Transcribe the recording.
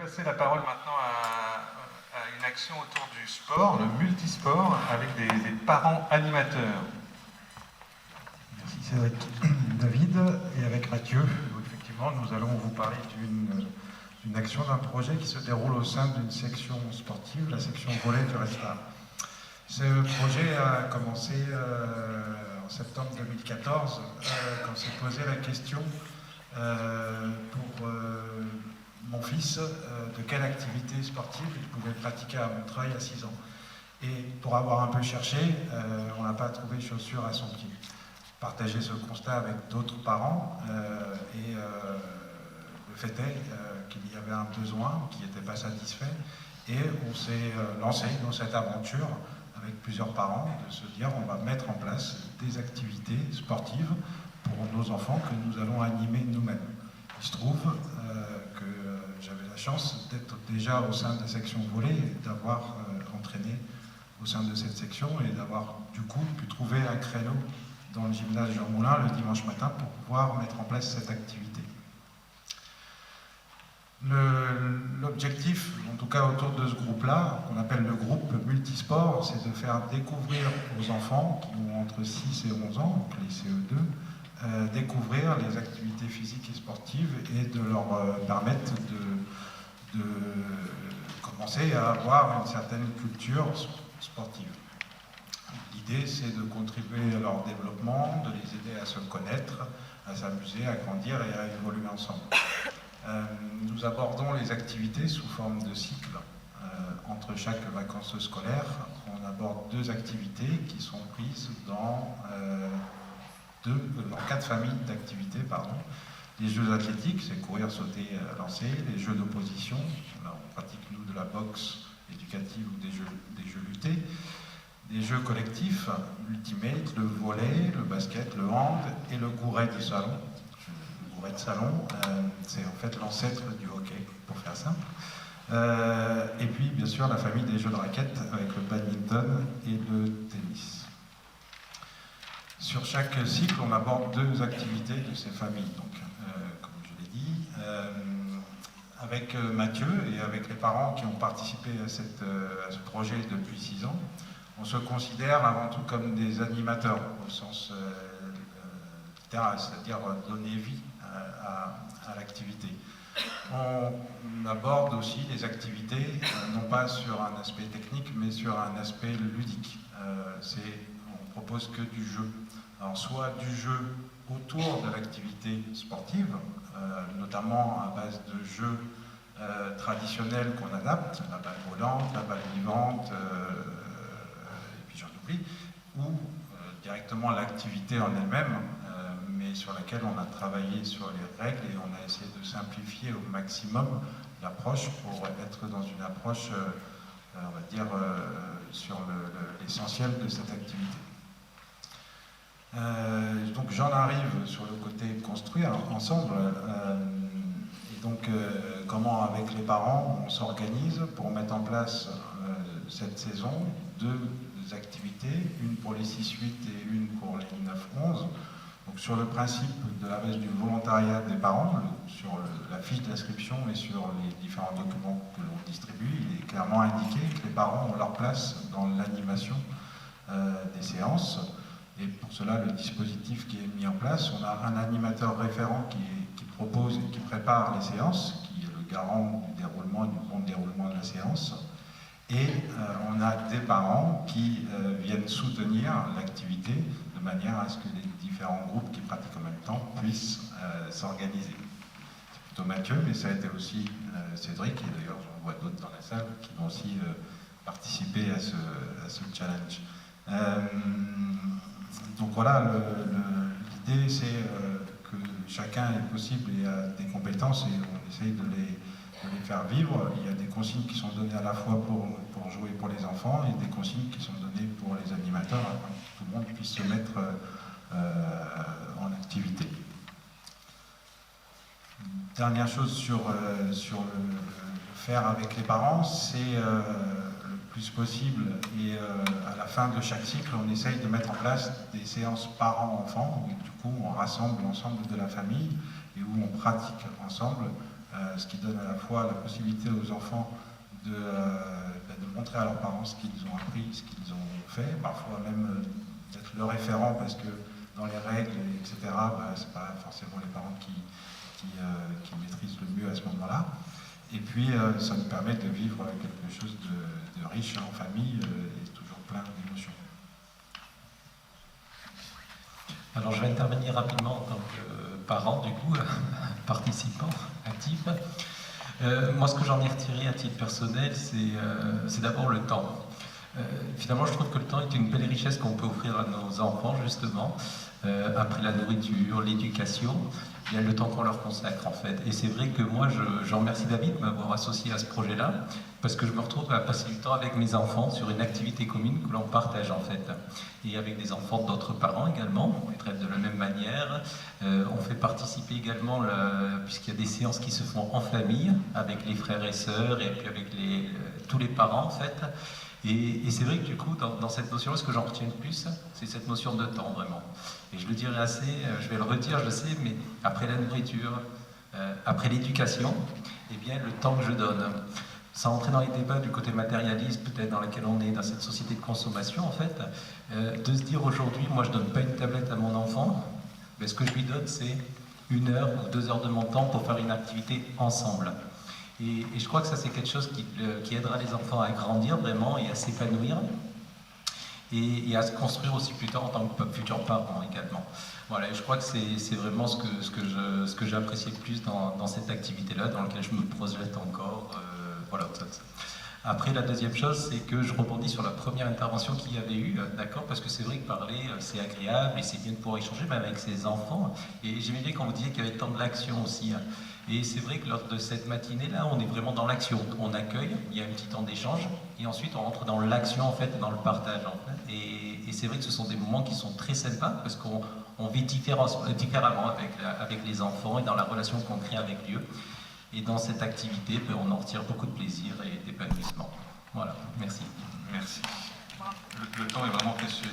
passer la parole maintenant à une action autour du sport, le multisport, avec des parents animateurs. Merci Cédric. David, et avec Mathieu, effectivement, nous allons vous parler d'une action, d'un projet qui se déroule au sein d'une section sportive, la section volley du Restart. Ce projet a commencé en septembre 2014, quand s'est posé la question pour mon fils de quelle activité sportive il pouvait pratiquer à Montreuil à 6 ans. Et pour avoir un peu cherché, on n'a pas trouvé chaussure à son pied. Partager ce constat avec d'autres parents et le fait est qu'il y avait un besoin qui n'était pas satisfait et on s'est lancé dans cette aventure avec plusieurs parents de se dire on va mettre en place des activités sportives pour nos enfants que nous allons animer nous-mêmes. Il se trouve que j'avais la chance d'être déjà au sein de la section volley et d'avoir entraîné au sein de cette section et d'avoir du coup pu trouver un créneau dans le gymnase Jean Moulin le dimanche matin pour pouvoir mettre en place cette activité. L'objectif, en tout cas autour de ce groupe-là, qu'on appelle le groupe multisport, c'est de faire découvrir aux enfants qui ont entre 6 et 11 ans, donc les CE2, découvrir les activités physiques et sportives et de leur permettre de commencer à avoir une certaine culture sportive. L'idée, c'est de contribuer à leur développement, de les aider à se connaître, à s'amuser, à grandir et à évoluer ensemble. Nous abordons les activités sous forme de cycle. Entre chaque vacances scolaires, on aborde 2 activités qui sont prises dans 4 familles d'activités. Les jeux athlétiques, c'est courir, sauter, lancer. Les jeux d'opposition, là on pratique nous de la boxe éducative ou des jeux lutés. Des jeux collectifs, l'ultimate, le volley, le basket, le hand et le gouret de salon. Le gouret de salon, c'est en fait l'ancêtre du hockey, pour faire simple. Et puis, bien sûr, la famille des jeux de raquettes avec le badminton et le tennis. Sur chaque cycle, on aborde 2 activités de ces familles. Donc, comme je l'ai dit, avec Mathieu et avec les parents qui ont participé à ce projet depuis 6 ans, on se considère avant tout comme des animateurs au sens littéral, c'est-à-dire donner vie à l'activité. On aborde aussi les activités, non pas sur un aspect technique, mais sur un aspect ludique. On propose que du jeu. Alors, soit du jeu autour de l'activité sportive, notamment à base de jeux traditionnels qu'on adapte, la balle volante, la balle vivante, ou directement l'activité en elle-même, mais sur laquelle on a travaillé sur les règles et on a essayé de simplifier au maximum l'approche pour être dans une approche, on va dire, sur l'essentiel de cette activité. Donc j'en arrive sur le côté construire ensemble, et donc comment avec les parents on s'organise pour mettre en place cette saison 2 activités, une pour les 6-8 et une pour les 9-11. Donc sur le principe de la base du volontariat des parents, sur la fiche d'inscription et sur les différents documents que l'on distribue, il est clairement indiqué que les parents ont leur place dans l'animation des séances. Et pour cela, le dispositif qui est mis en place, on a un animateur référent qui propose et qui prépare les séances, qui est le garant du déroulement et du bon déroulement de la séance. Et on a des parents qui viennent soutenir l'activité de manière à ce que les différents groupes qui pratiquent en même temps puissent s'organiser. C'est plutôt Mathieu, mais ça a été aussi Cédric, et d'ailleurs j'en vois d'autres dans la salle qui vont aussi participer à ce challenge. Donc voilà, l'idée c'est que chacun est possible et a des compétences et on essaye de les faire vivre. Il y a des consignes qui sont données à la fois pour jouer pour les enfants et des consignes qui sont données pour les animateurs afin que tout le monde puisse se mettre en activité. Dernière chose sur le faire avec les parents, c'est le plus possible et à la fin de chaque cycle, on essaye de mettre en place des séances parents-enfants où du coup on rassemble l'ensemble de la famille et où on pratique ensemble ce qui donne à la fois la possibilité aux enfants de montrer à leurs parents ce qu'ils ont appris, ce qu'ils ont fait, parfois même d'être le référent parce que dans les règles, etc., c'est pas forcément les parents qui maîtrisent le mieux à ce moment-là. Et puis ça nous permet de vivre quelque chose de riche en famille et toujours plein d'émotions. Alors je vais intervenir rapidement en tant que parent, du coup, participant actif. Moi, ce que j'en ai retiré à titre personnel, c'est d'abord le temps. Finalement, je trouve que le temps est une belle richesse qu'on peut offrir à nos enfants, justement. Après la nourriture, l'éducation, il y a le temps qu'on leur consacre, en fait. Et c'est vrai que moi, j'en remercie David de m'avoir associé à ce projet-là, parce que je me retrouve à passer du temps avec mes enfants sur une activité commune que l'on partage, en fait. Et avec des enfants d'autres parents également, on les traite de la même manière. On fait participer également, puisqu'il y a des séances qui se font en famille, avec les frères et sœurs, et puis avec tous les parents, en fait. Et c'est vrai que du coup, dans cette notion-là, ce que j'en retiens le plus, c'est cette notion de temps, vraiment. Et je le dirai assez, je vais le redire, je le sais, mais après la nourriture, après l'éducation, eh bien, le temps que je donne, sans entrer dans les débats du côté matérialiste, peut-être dans lequel on est, dans cette société de consommation, en fait, de se dire aujourd'hui, moi, je ne donne pas une tablette à mon enfant, mais ce que je lui donne, c'est 1 heure ou 2 heures de mon temps pour faire une activité ensemble. Et je crois que ça, c'est quelque chose qui aidera les enfants à grandir vraiment et à s'épanouir et à se construire aussi plus tard en tant que futurs parents également. Voilà, et je crois que c'est vraiment ce que j'ai apprécié le plus dans cette activité-là, dans laquelle je me projette encore. Voilà, ça. Après, la deuxième chose, c'est que je rebondis sur la première intervention qu'il y avait eu, d'accord, parce que c'est vrai que parler, c'est agréable et c'est bien de pouvoir échanger, même avec ses enfants. Et j'aimais bien quand vous disiez qu'il y avait le temps de l'action aussi. Et c'est vrai que lors de cette matinée-là, on est vraiment dans l'action. On accueille, il y a un petit temps d'échange, et ensuite on rentre dans l'action, en fait, dans le partage, en fait. Et c'est vrai que ce sont des moments qui sont très sympas, parce qu'on vit différemment avec les enfants et dans la relation qu'on crée avec eux. Et dans cette activité, on en retire beaucoup de plaisir et d'épanouissement. Voilà, merci. Merci. Le temps est vraiment précieux.